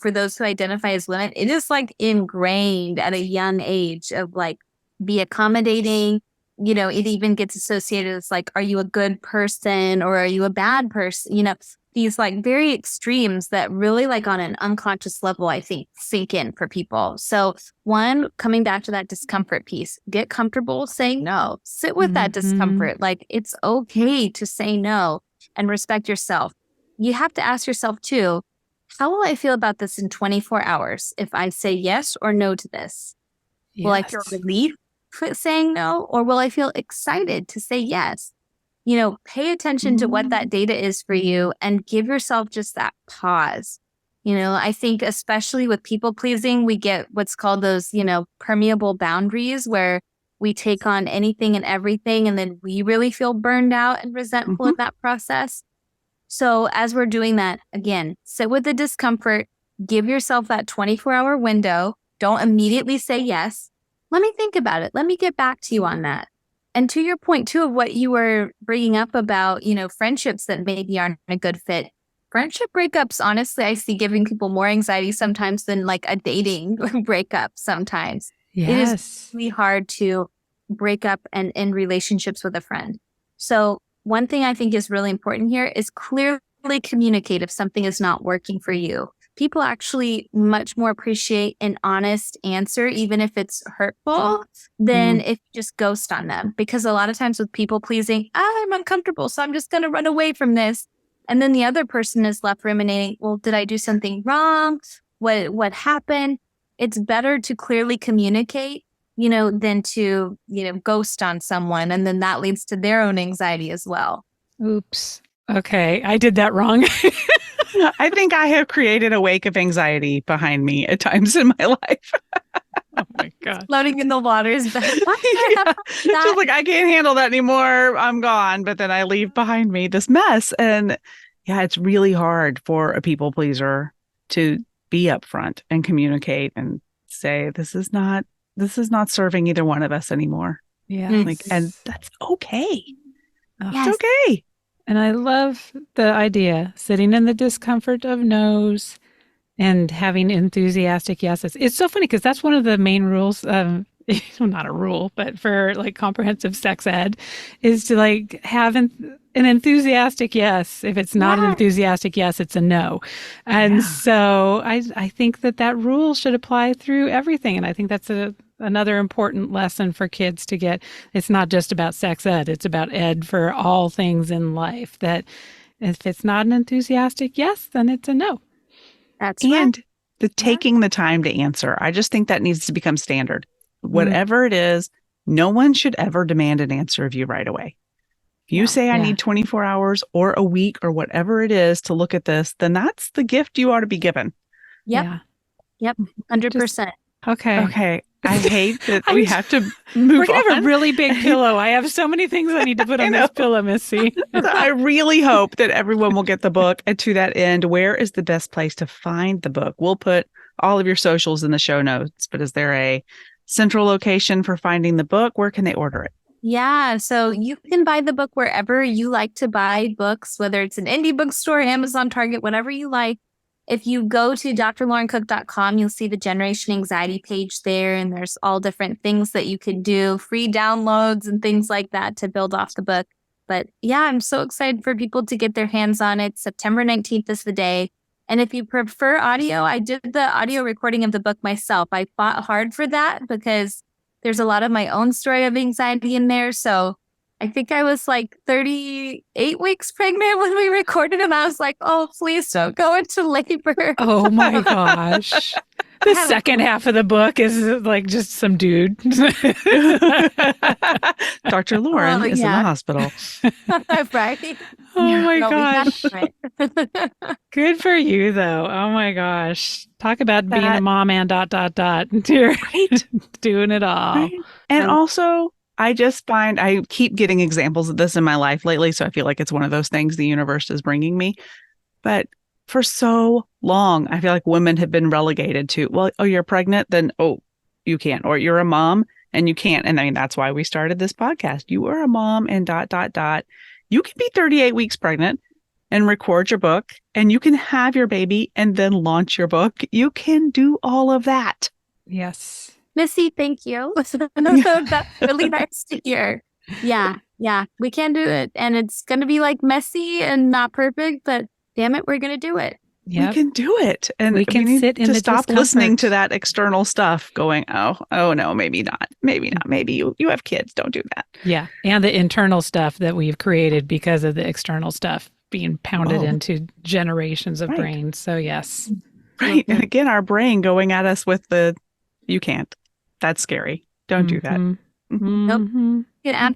for those who identify as women, it is like ingrained at a young age of like, be accommodating. It even gets associated as like, are you a good person or are you a bad person? These like very extremes that really like on an unconscious level, I think, sink in for people. So one, coming back to that discomfort piece, get comfortable saying no, sit with that discomfort. Like it's okay to say no and respect yourself. You have to ask yourself too, how will I feel about this in 24 hours if I say yes or no to this? Yes. Will I feel relief saying no, or will I feel excited to say yes? Pay attention to what that data is for you and give yourself just that pause. I think especially with people pleasing, we get what's called those, permeable boundaries where we take on anything and everything, and then we really feel burned out and resentful in that process. So as we're doing that, again, sit with the discomfort, give yourself that 24-hour window. Don't immediately say yes. Let me think about it. Let me get back to you on that. And to your point, too, of what you were bringing up about, friendships that maybe aren't a good fit. Friendship breakups, honestly, I see giving people more anxiety sometimes than like a dating breakup sometimes. Yes. It is really hard to break up and end relationships with a friend. So one thing I think is really important here is clearly communicate if something is not working for you. People actually much more appreciate an honest answer, even if it's hurtful, than if you just ghost on them. Because a lot of times with people pleasing, I'm uncomfortable, so I'm just going to run away from this. And then the other person is left ruminating, well, did I do something wrong? What happened? It's better to clearly communicate, than to, ghost on someone. And then that leads to their own anxiety as well. Oops. Okay. I did that wrong. I think I have created a wake of anxiety behind me at times in my life. Oh my God. Floating in the waters. But Just like, I can't handle that anymore. I'm gone. But then I leave behind me this mess. And yeah, it's really hard for a people pleaser to be upfront and communicate and say, this is not serving either one of us anymore. Yeah. And that's okay. Yes. It's okay. And I love the idea, sitting in the discomfort of no's and having enthusiastic yeses. It's so funny because that's one of the main rules, not a rule, but for like comprehensive sex ed, is to like have an enthusiastic yes. If it's not an enthusiastic yes, it's a no. And so I think that rule should apply through everything. And I think that's another important lesson for kids to get. It's not just about sex ed. It's about ed for all things in life, that if it's not an enthusiastic yes, then it's a no. That's and right. the taking the time to answer. I just think that needs to become standard. Whatever it is, no one should ever demand an answer of you right away. If you say I need 24 hours or a week or whatever it is to look at this, then that's the gift you ought to be given. Yep. 100%. Okay. I hate that we have to move We're going to on. have a really big pillow. I have so many things I need to put on this pillow, Missy. I really hope that everyone will get the book. And to that end, where is the best place to find the book? We'll put all of your socials in the show notes, but is there a central location for finding the book? Where can they order it? Yeah, so you can buy the book wherever you like to buy books, whether it's an indie bookstore, Amazon, Target, whatever you like. If you go to drlaurencook.com, you'll see the Generation Anxiety page there, and there's all different things that you can do, free downloads and things like that to build off the book. But yeah, I'm so excited for people to get their hands on it. September 19th is the day. And if you prefer audio, I did the audio recording of the book myself. I fought hard for that because there's a lot of my own story of anxiety in there. So I think I was like 38 weeks pregnant when we recorded, and I was like, oh, please don't go into labor. Oh my gosh. The second half of the book is like just some dude. Dr. Lauren is in the hospital. Right? Oh my gosh. Good for you, though. Oh my gosh. Talk about being a mom and ... You're right? Doing it all. Right? And also, I just find I keep getting examples of this in my life lately. So I feel like it's one of those things the universe is bringing me. But for so long, I feel like women have been relegated to, well, oh, you're pregnant, then, oh, you can't. Or you're a mom and you can't. And I mean, that's why we started this podcast. You are a mom and ... You can be 38 weeks pregnant and record your book, and you can have your baby and then launch your book. You can do all of that. Yes. Missy, thank you. That's really nice to hear. Yeah, we can do it. And it's going to be like messy and not perfect, but damn it, we're going to do it. Yep. We can do it. And we can sit in to the stop listening to that external stuff going, oh no, maybe not. Maybe not. Maybe you have kids. Don't do that. Yeah. And the internal stuff that we've created because of the external stuff being pounded into generations of brains. So yes. Right. And again, our brain going at us with the, you can't. That's scary. Don't do that. Nope. You can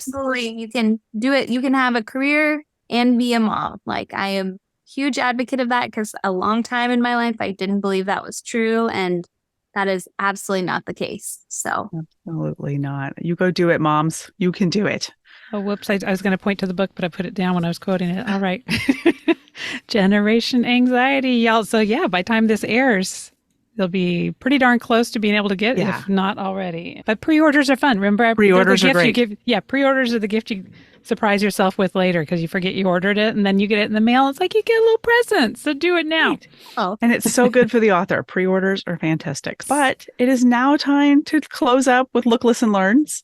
you can do it. You can have a career and be a mom. Like, I am huge advocate of that because a long time in my life, I didn't believe that was true. And that is absolutely not the case. So absolutely not. You go do it, moms. You can do it. Oh, whoops. I was going to point to the book, but I put it down when I was quoting it. All right. Generation anxiety, y'all. So yeah, by the time this airs, they'll be pretty darn close to being able to get it, if not already. But pre-orders are fun. Remember, pre-orders are great. Pre-orders are the gift you surprise yourself with later because you forget you ordered it and then you get it in the mail. It's like you get a little present. So do it now. Right. Oh, and it's so good for the author. Pre-orders are fantastic. But it is now time to close up with Look, Listen, Learns.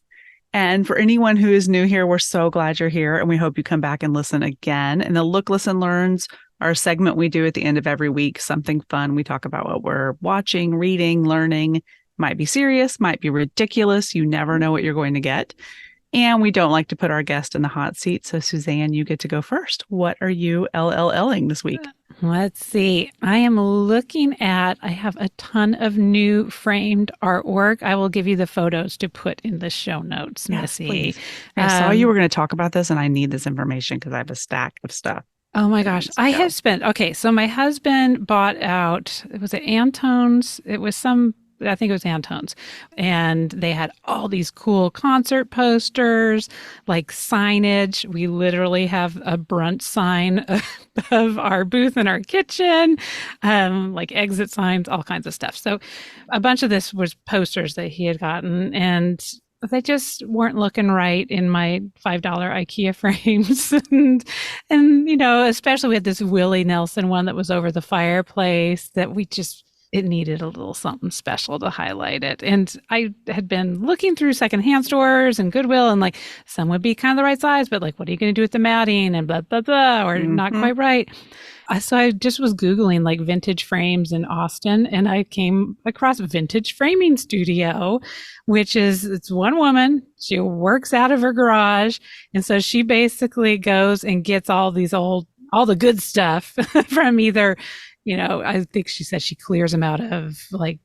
And for anyone who is new here, we're so glad you're here, and we hope you come back and listen again. And the Look, Listen, Learns are a segment we do at the end of every week, something fun. We talk about what we're watching, reading, learning. Might be serious, might be ridiculous. You never know what you're going to get. And we don't like to put our guest in the hot seat. So Suzanne, you get to go first. What are you LLLing this week? Let's see. I have a ton of new framed artwork. I will give you the photos to put in the show notes, Missy. Please. I saw you were going to talk about this, and I need this information because I have a stack of stuff. Oh my gosh. I have spent, so my husband bought out, was it Antone's? I think it was Antone's. And they had all these cool concert posters, like signage. We literally have a brunch sign of our booth in our kitchen, like exit signs, all kinds of stuff. So a bunch of this was posters that he had gotten, and they just weren't looking right in my $5 IKEA frames. and, especially we had this Willie Nelson one that was over the fireplace that it needed a little something special to highlight it. And I had been looking through secondhand stores and Goodwill, and like some would be kind of the right size, but like, what are you going to do with the matting and blah, blah, blah, or not quite right. So I just was Googling like vintage frames in Austin, and I came across Vintage Framing Studio, it's one woman. She works out of her garage. And so she basically goes and gets all the good stuff from either, I think she said she clears them out of like,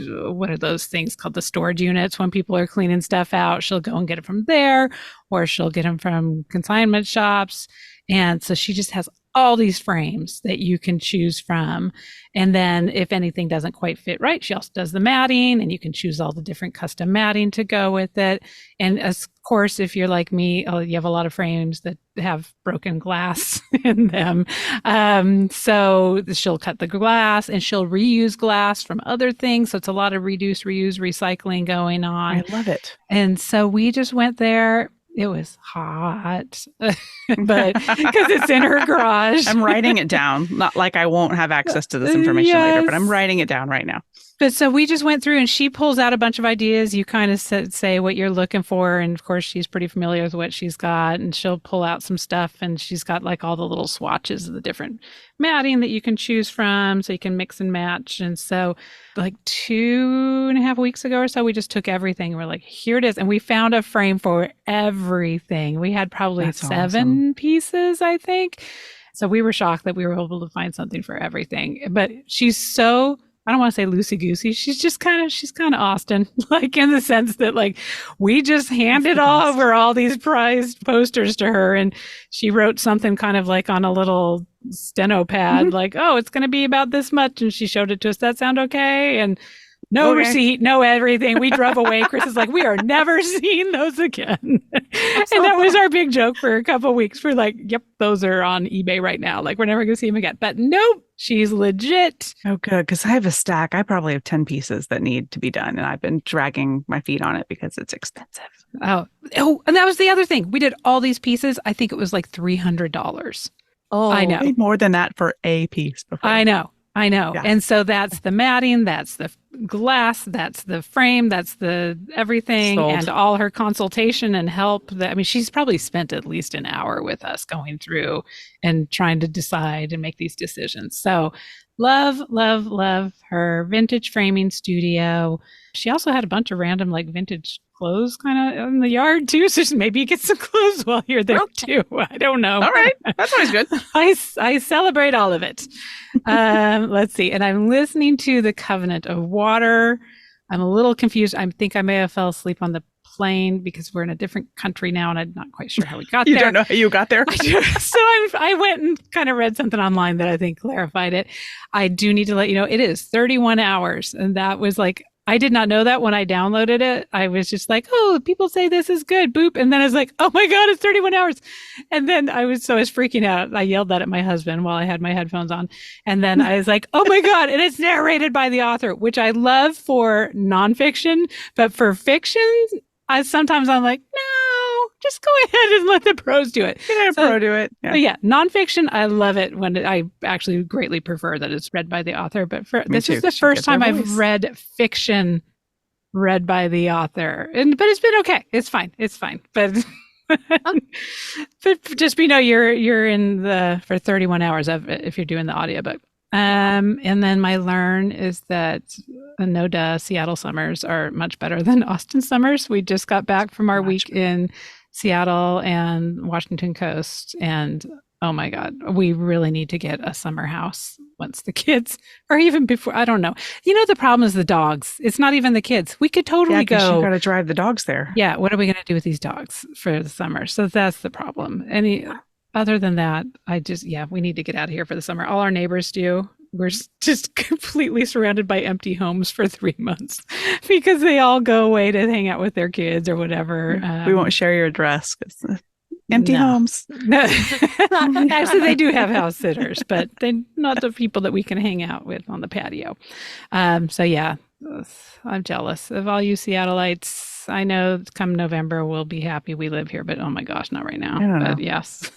what are those things called, the storage units when people are cleaning stuff out. She'll go and get it from there, or she'll get them from consignment shops. And so she just has all these frames that you can choose from. And then if anything doesn't quite fit right, she also does the matting, and you can choose all the different custom matting to go with it. And of course, if you're like me, you have a lot of frames that have broken glass in them. So she'll cut the glass, and she'll reuse glass from other things. So it's a lot of reduce, reuse, recycling going on. I love it. And so we just went there. It was hot, but because it's in her garage. I'm writing it down. Not like I won't have access to this information later, but I'm writing it down right now. But so we just went through and she pulls out a bunch of ideas. You kind of say what you're looking for. And of course, she's pretty familiar with what she's got. And she'll pull out some stuff. And she's got like all the little swatches of the different matting that you can choose from. So you can mix and match. And so like 2.5 weeks ago or so, we just took everything. We're like, here it is. And we found a frame for everything. We had probably That's 7 awesome. pieces, I think. So we were shocked that we were able to find something for everything. But she's so, I don't want to say loosey goosey. She's kind of Austin, like in the sense that like we just handed over all these prized posters to her, and she wrote something kind of like on a little steno pad, like, oh, it's going to be about this much, and she showed it to us. That sound okay? And no receipt, no everything. We drove away. Chris is like, we are never seeing those again. And that was our big joke for a couple of weeks. We're like, yep, those are on eBay right now. Like, we're never going to see them again. But nope, she's legit. Oh, good. Because I have a stack. I probably have 10 pieces that need to be done. And I've been dragging my feet on it because it's expensive. Oh, and that was the other thing. We did all these pieces. I think it was like $300. Oh, I know. I paid more than that for a piece before. I know. Yeah. And so that's the matting, that's the glass, that's the frame, that's the everything. Sold. And all her consultation and help. I mean, she's probably spent at least an hour with us going through and trying to decide and make these decisions. So love, love, love her vintage framing studio. She also had a bunch of random like vintage clothes kind of in the yard too. So maybe you get some clothes while you're there too. I don't know. All right. That's always good. I celebrate all of it. Let's see. And I'm listening to The Covenant of Water. I'm a little confused. I think I may have fell asleep on the plane because we're in a different country now and I'm not quite sure how we got You there. don't know how you got there? So I went and kind of read something online that I think clarified it. I do need to let you know it is 31 hours. And that was like, I did not know that when I downloaded it. I was just like, oh, people say this is good. Boop. And then I was like, oh my God, it's 31 hours. And then I was freaking out. I yelled that at my husband while I had my headphones on. And then I was like, oh my God. And it's narrated by the author, which I love for nonfiction. But for fiction, sometimes I'm like, no, just go ahead and let the pros do it. Let a pro do it. Yeah. Nonfiction, I love it when I actually greatly prefer that it's read by the author. But this is the first time I've read fiction read by the author. But it's been okay. It's fine. But but just you're in for 31 hours of it if you're doing the audiobook. And then my learn is that no duh, Seattle summers are much better than Austin summers. We just got back from our week in Seattle and Washington coast, and oh my God, we really need to get a summer house once the kids, or even before, I don't know. The problem is the dogs. It's not even the kids. We could totally go. You got to drive the dogs there. Yeah. What are we going to do with these dogs for the summer? So that's the problem. Other than that, we need to get out of here for the summer. All our neighbors do. We're just completely surrounded by empty homes for 3 months because they all go away to hang out with their kids or whatever. We won't share your address because empty homes. No. Actually, they do have house sitters, but they're not the people that we can hang out with on the patio. So yeah, I'm jealous of all you Seattleites. I know come November we'll be happy we live here, but oh my gosh, not right now. I don't know. Yes.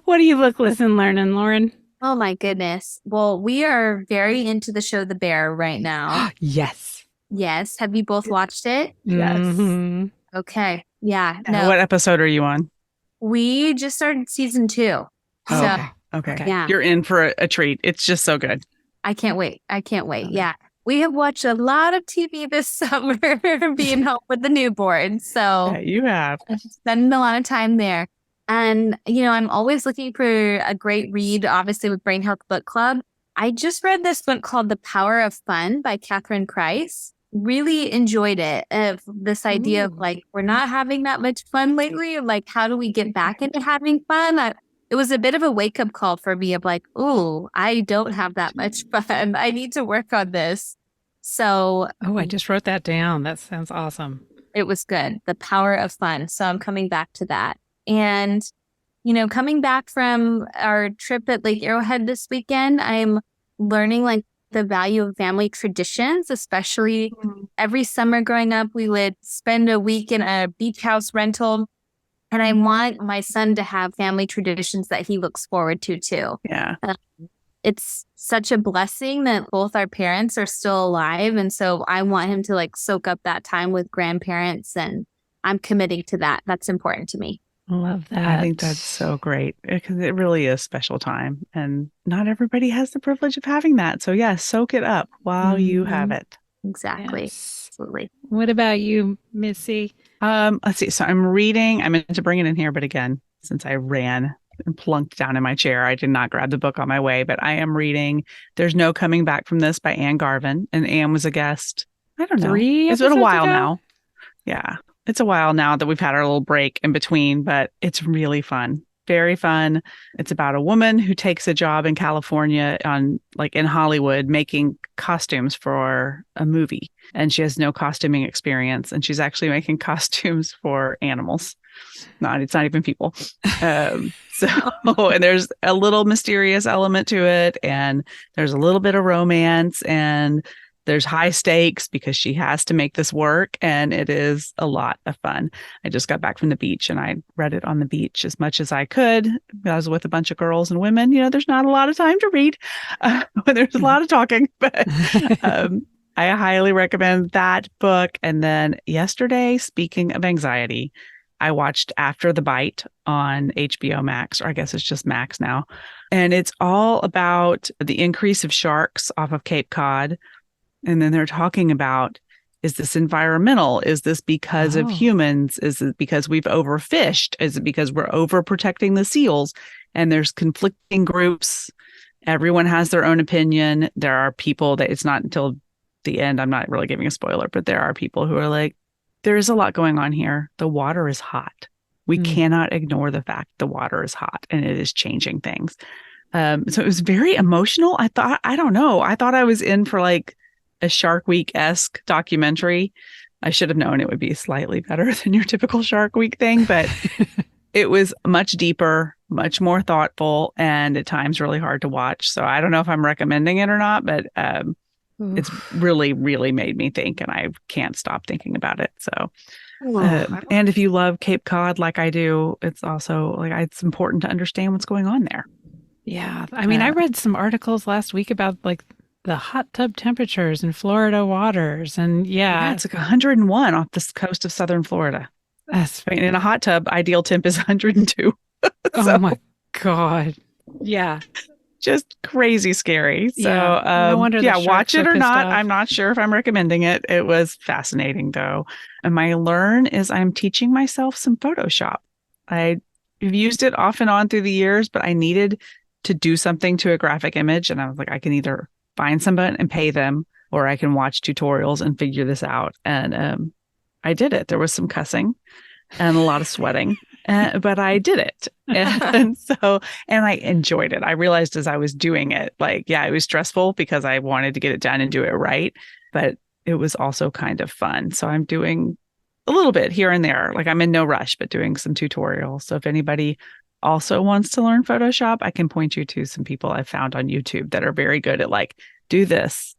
What do you look, listen, learning, Lauren? Oh my goodness. Well, we are very into the show The Bear right now. Yes. Yes. Have you both watched it? Yes. Mm-hmm. Okay. Yeah. No. What episode are you on? We just started season 2. So Okay. yeah. You're in for a treat. It's just so good. I can't wait. Yeah. We have watched a lot of TV this summer being home with the newborn. So Yeah, you have. spending a lot of time there. And, I'm always looking for a great read, obviously with Brain Health Book Club. I just read this book called The Power of Fun by Katherine Price. Really enjoyed it. Of this idea of like, we're not having that much fun lately. Like, how do we get back into having fun? It was a bit of a wake up call for me of like, oh, I don't have that much fun. I need to work on this. So. Oh, I just wrote that down. That sounds awesome. It was good. The Power of Fun. So I'm coming back to that. And, coming back from our trip at Lake Arrowhead this weekend, I'm learning like the value of family traditions, especially every summer growing up, we would spend a week in a beach house rental. And I want my son to have family traditions that he looks forward to too. Yeah. it's such a blessing that both our parents are still alive. And so I want him to like soak up that time with grandparents, and I'm committing to that. That's important to me. Love that. I think that's so great because it really is special time, and not everybody has the privilege of having that. So yeah, soak it up while you have it. Exactly. Yes. Absolutely. What about you, Missy? Let's see. So I'm reading. I meant to bring it in here, but again, since I ran and plunked down in my chair, I did not grab the book on my way. But I am reading There's No Coming Back from This by Anne Garvin. And Anne was a guest. I don't know. 3 It's been a episodes while ago? now. Yeah. It's a while now that we've had our little break in between, but it's really fun. Very fun. It's about a woman who takes a job in California in Hollywood making costumes for a movie. And she has no costuming experience. And she's actually making costumes for animals. It's not even people. And there's a little mysterious element to it. And there's a little bit of romance, and there's high stakes because she has to make this work, and it is a lot of fun. I just got back from the beach, and I read it on the beach as much as I could. I was with a bunch of girls and women. There's not a lot of time to read when there's a lot of talking, but I highly recommend that book. And then yesterday, speaking of anxiety, I watched After the Bite on HBO Max, or I guess it's just Max now. And it's all about the increase of sharks off of Cape Cod. And then they're talking about, is this environmental? Is this because of humans? Is it because we've overfished? Is it because we're overprotecting the seals? And there's conflicting groups. Everyone has their own opinion. There are people that it's not until the end, I'm not really giving a spoiler, but there are people who are like, there is a lot going on here. The water is hot. We cannot ignore the fact the water is hot, and it is changing things. So it was very emotional. I thought I was in for like a Shark Week-esque documentary. I should have known it would be slightly better than your typical Shark Week thing, but it was much deeper, much more thoughtful, and at times really hard to watch. So I don't know if I'm recommending it or not, but it's really, really made me think, and I can't stop thinking about it. So, and if you love Cape Cod like I do, it's also like it's important to understand what's going on there. Yeah. I mean, I read some articles last week about like the hot tub temperatures in Florida waters. And yeah, it's like 101 off the coast of southern Florida. In a hot tub, ideal temp is 102. Oh my God. Yeah. Just crazy scary. So, no wonder watch it or not. Off. I'm not sure if I'm recommending it. It was fascinating, though. And my learn is I'm teaching myself some Photoshop. I've used it off and on through the years, but I needed to do something to a graphic image. And I was like, I can either find someone and pay them, or I can watch tutorials and figure this out. And I did it. There was some cussing and a lot of sweating, but I did it. And I enjoyed it. I realized as I was doing it, it was stressful because I wanted to get it done and do it right, but it was also kind of fun. So I'm doing a little bit here and there. Like I'm in no rush, but doing some tutorials. So if anybody also wants to learn Photoshop, I can point you to some people I've found on YouTube that are very good at do this.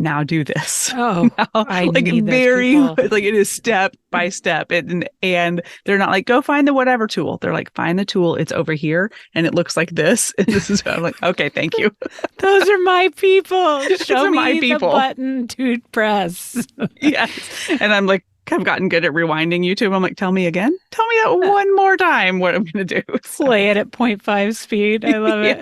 Now do this. Oh, I need very like it is step by step. And they're not like, go find the whatever tool. They're like, find the tool. It's over here and it looks like this. And this is I'm like, okay, thank you. Those are my people. Show me my people. The button to press. Yes. And I'm like, I've gotten good at rewinding YouTube. I'm like, tell me again. Tell me that one more time what I'm going to do. Play it at 0.5 speed. I love it.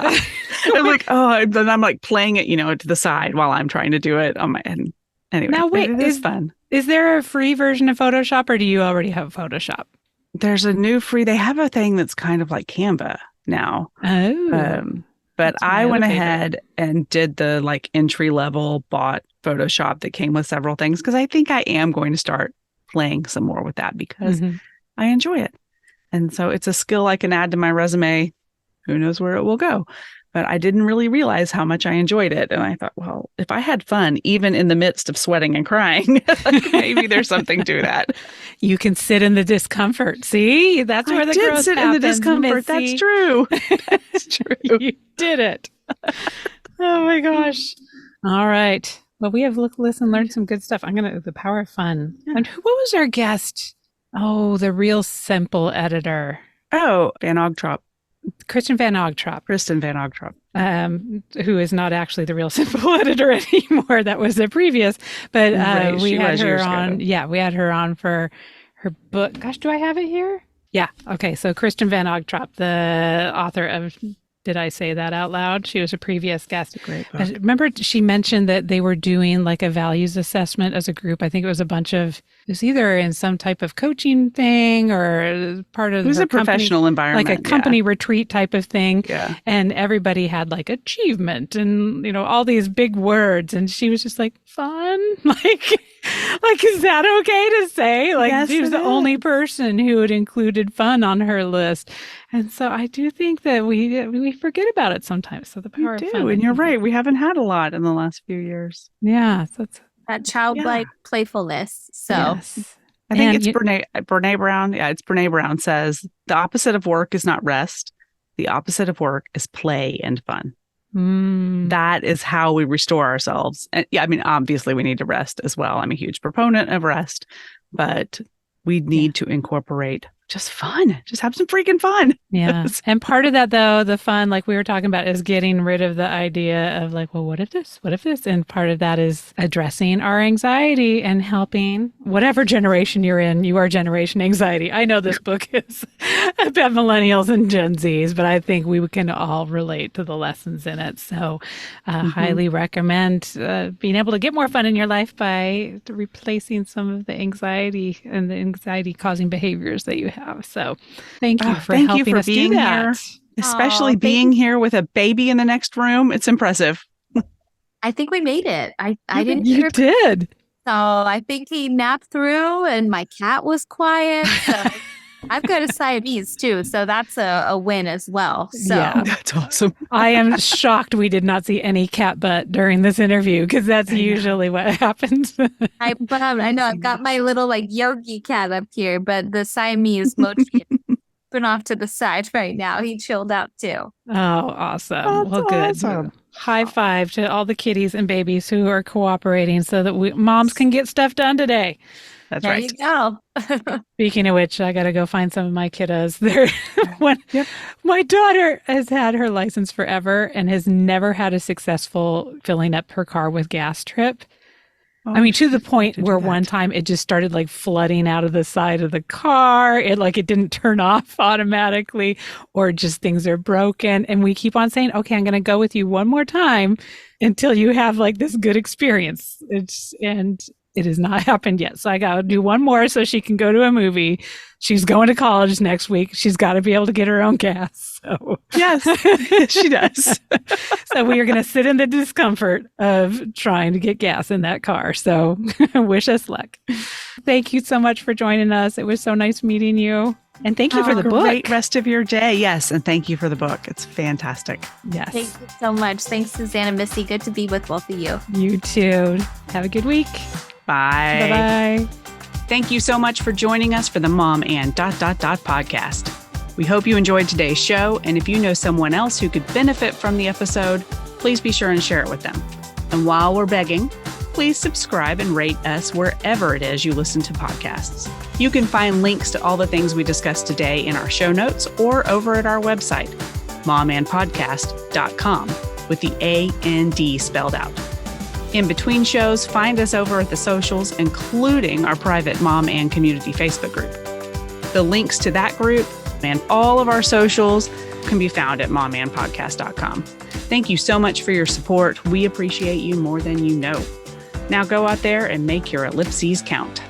I'm like, then I'm like playing it, to the side while I'm trying to do it on my end. Anyway, now wait, it is fun. Is there a free version of Photoshop, or do you already have Photoshop? There's a new free. They have a thing that's kind of like Canva now. Oh. But I went ahead and did the entry level bought Photoshop that came with several things because I think I am going to start playing some more with that because I enjoy it. And so it's a skill I can add to my resume. Who knows where it will go? But I didn't really realize how much I enjoyed it. And I thought, well, if I had fun, even in the midst of sweating and crying, maybe there's something to that. You can sit in the discomfort. See, that's where the growth sit happens, in the discomfort. Missy. That's true. That's true. You did it. Oh my gosh. All right. Well, we have listened, learned some good stuff. The power of fun. Yeah. And what was our guest? Oh, the real simple editor. Oh, Van Ogtrop. Kristen Van Ogtrop. Kristen Van Ogtrop. who is not actually the Real Simple editor anymore. That was the previous, but Right, we she had was her years on. ago. Yeah, we had her on for her book. Gosh, do I have it here? Yeah. Okay. So Kristen Van Ogtrop, the author of Did I Say That Out Loud? She was a previous guest. Great I book. remember she mentioned that they were doing like a values assessment as a group. I think it was a bunch of, it was either in some type of coaching thing or part of It was her a company, professional environment. like a company retreat type of thing. Yeah. And everybody had like achievement and, all these big words. And she was just like, fun? Like, is that okay to say? Like, Yes, she was it the only is. person who had included fun on her list. And so I do think that we forget about it sometimes. So the You power of do. fun. And you're right. We haven't had a lot in the last few years. Yeah. So it's, That childlike playfulness. So yes. I think And it's Brene Brown. Yeah, it's Brene Brown says the opposite of work is not rest. The opposite of work is play and fun. That is how we restore ourselves. And yeah, I mean, obviously we need to rest as well. I'm a huge proponent of rest, but we need to incorporate just fun. Just have some freaking fun. Yeah. And part of that, though, the fun, like we were talking about, is getting rid of the idea of like, well, what if this? What if this? And part of that is addressing our anxiety and helping whatever generation you're in. You are Generation Anxiety. I know this book is about millennials and Gen Zs, but I think we can all relate to the lessons in it. So highly recommend being able to get more fun in your life by replacing some of the anxiety and the anxiety causing behaviors that you have. So thank you for helping us being do that. here, especially being here with a baby in the next room. It's impressive. I think we made it. I didn't. You did. So I think he napped through and my cat was quiet. So I've got a Siamese too. So that's a win as well. So Yeah. That's awesome. I am shocked we did not see any cat butt during this interview because that's usually what happens. I know I've got my little like yogi cat up here, but the Siamese Mochi been off to the side right now. He chilled out too. Oh, awesome. That's Well, good. awesome. High five to all the kitties and babies who are cooperating so that moms can get stuff done today. That's There right. you go. Speaking of which, I got to go find some of my kiddos. My daughter has had her license forever and has never had a successful filling up her car with gas trip. I mean, to the point where one time it just started like flooding out of the side of the car. It didn't turn off automatically, or just things are broken. And we keep on saying, okay, I'm going to go with you one more time until you have like this good experience. And it has not happened yet. So I got to do one more so she can go to a movie. She's going to college next week. She's got to be able to get her own gas. So Yes, she does. So we are going to sit in the discomfort of trying to get gas in that car. So wish us luck. Thank you so much for joining us. It was so nice meeting you. And thank you for the book. Great rest of your day. Yes. And thank you for the book. It's fantastic. Yes. Thank you so much. Thanks, Susanna, Missy. Good to be with both of you. You too. Have a good week. Bye. Bye-bye. Thank you so much for joining us for the Mom and ... podcast. We hope you enjoyed today's show. And if you know someone else who could benefit from the episode, please be sure and share it with them. And while we're begging, please subscribe and rate us wherever it is you listen to podcasts. You can find links to all the things we discussed today in our show notes or over at our website, momandpodcast.com, with the A-N-D spelled out. In between shows, find us over at the socials, including our private Mom and Community Facebook group. The links to that group and all of our socials can be found at momandpodcast.com. Thank you so much for your support. We appreciate you more than you know. Now go out there and make your ellipses count.